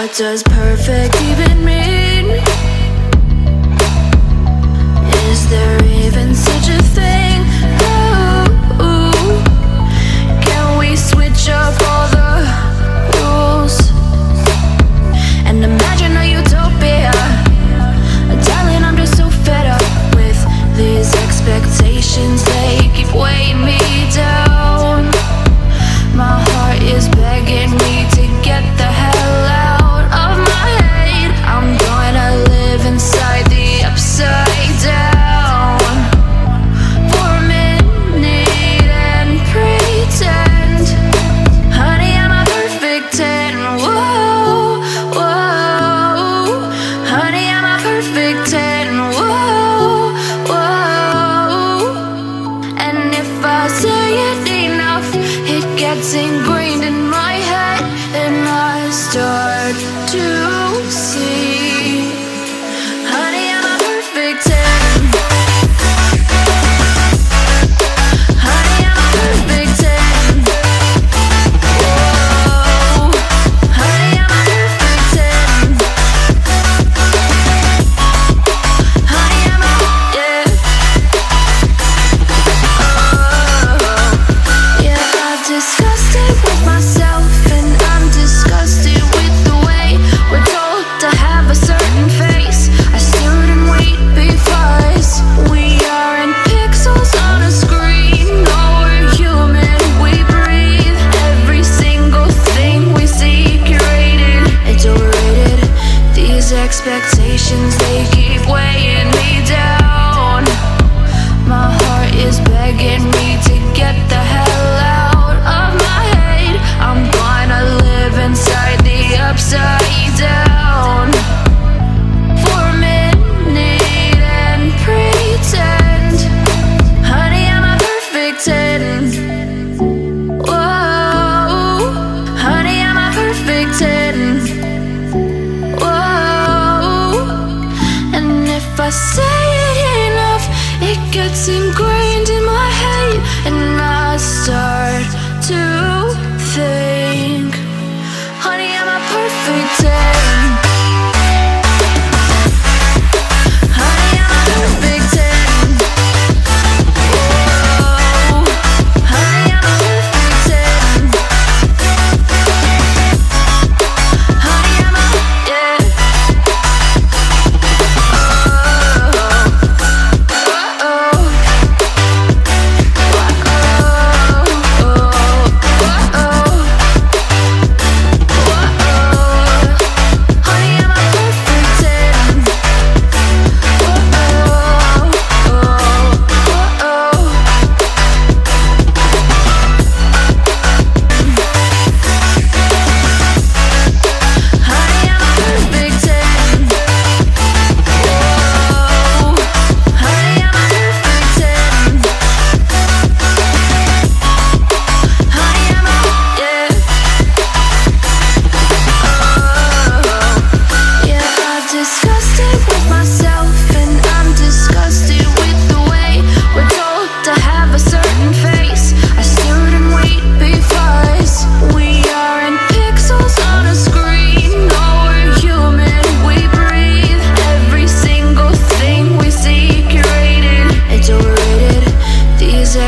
What does perfect even mean? Is there even such a thing? Ooh, can we switch up all the rules and imagine a utopia? Darling, I'm just so fed up with these expectations. They keep weighing me down. My heart is begging me to get the hell out of my head. I'm gonna live inside the upside down for a minute and pretend, honey, I'm a perfect 10. Whoa, whoa, honey, I'm a perfect 10. Whoa, whoa, and if I say it enough, it gets ingrained in my head, and I start to see, honey, I'm a perfect 10. Honey, I'm a perfect 10. Whoa, honey, I'm a perfect 10. Honey, I'm a, yeah. Oh, yeah, I've discussed it with myself, and I'm disgusted with the way we're told to have a certain face. I stood and wait because we aren't pixels on a screen. No, we're human, we breathe. Every single thing we see curated. It's overrated. These expectations, they keep weighing me down. My heart is begging me to get the hell out of my head. I'm gonna live inside the upside down for a minute and pretend, honey, I'm a perfect 10. Whoa, honey, I'm a perfect 10. Whoa, and if I say it enough, it gets ingrained in my head, and I start to think, honey, I'm a perfect 10. Honey, I'm a perfect 10. Whoa, honey, I'm a perfect 10. Honey, I'm a, yeah.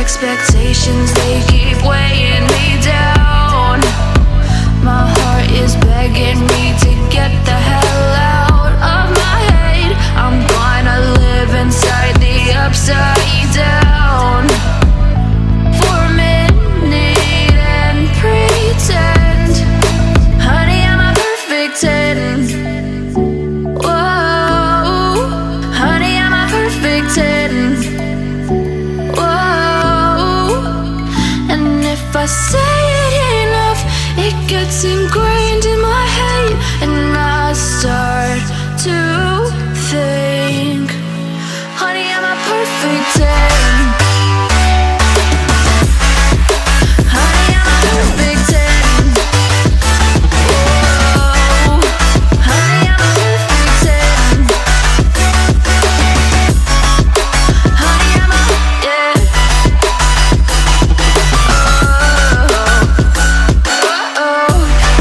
Expectations, they keep weighing me down. My heart is begging me to get the hell out of my head. I'm gonna live inside the upside down for a minute and pretend, honey, I'm a perfect 10. Whoa, honey, I'm a perfect 10. If I say it enough, it gets ingrained in my head, and I start to think, honey, I'm a perfect 10. Honey, I'm a perfect 10. Whoa, honey, I'm a perfect 10. Honey, I'm a, yeah. Whoa,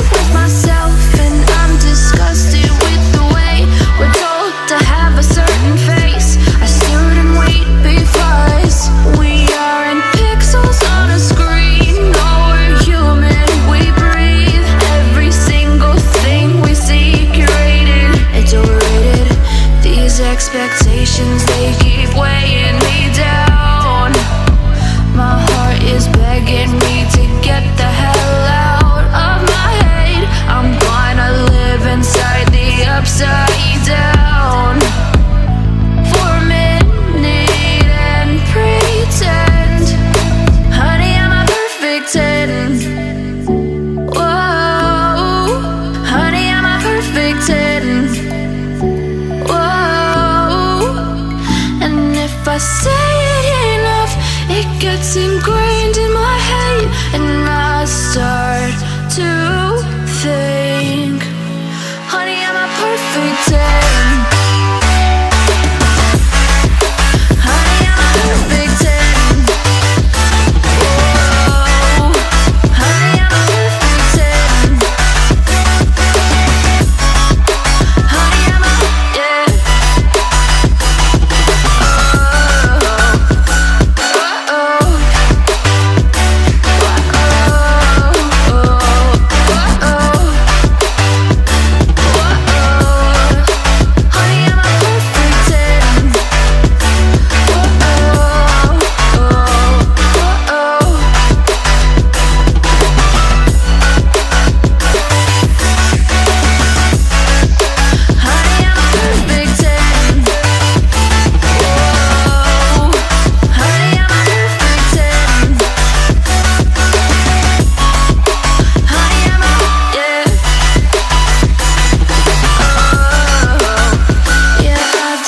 with myself, and I'm disgusted with the way we're told to have a certain face. I stood and wait because we aren't pixels on a screen. No, we're human, we breathe. Every single thing we see curated, it's overrated. These expectations, they keep weighing me down. My heart is begging me to get the hell out of my head. I'm gonna live inside the upside down for a minute and pretend, honey, I'm a perfect 10. Whoa, honey, I'm a perfect 10. Whoa, and if I say it enough, it gets ingrained in my head, and I start to think, honey, I'm a perfect 10. Honey, I'm a perfect 10. Whoa, honey, I'm a perfect 10. Honey, I'm a, yeah.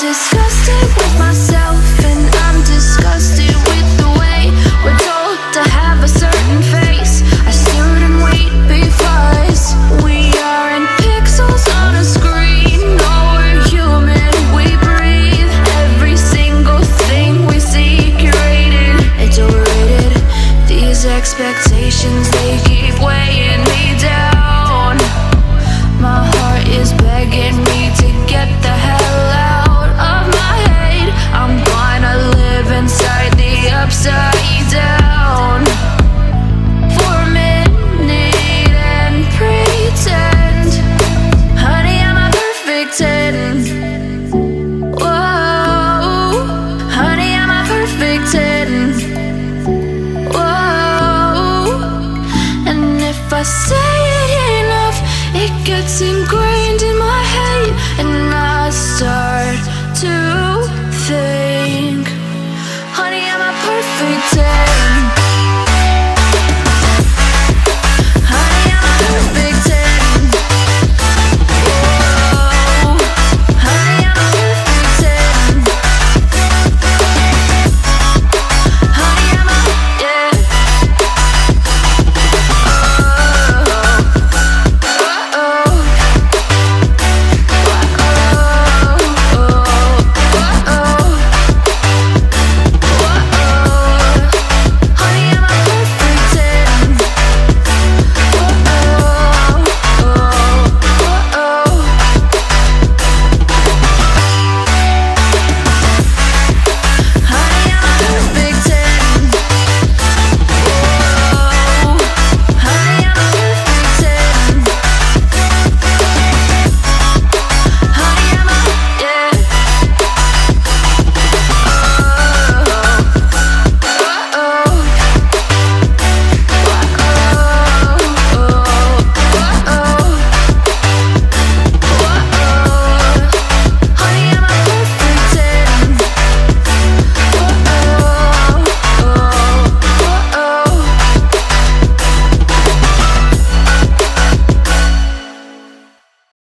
Disgusted with myself, and I'm disgusted with the way we're told to have a certain face. I stood and wait because we aren't pixels on a screen. No, we're human, we breathe. Every single thing we see curated, it's overrated. These expectations, they keep weighing me down. My heart is begging me to get the hell out of my head. I'm gonna live inside the upside down for a minute and pretend, honey, I'm a perfect 10. Whoa, honey, I'm a perfect 10. Whoa, and if I say it enough, it gets ingrained.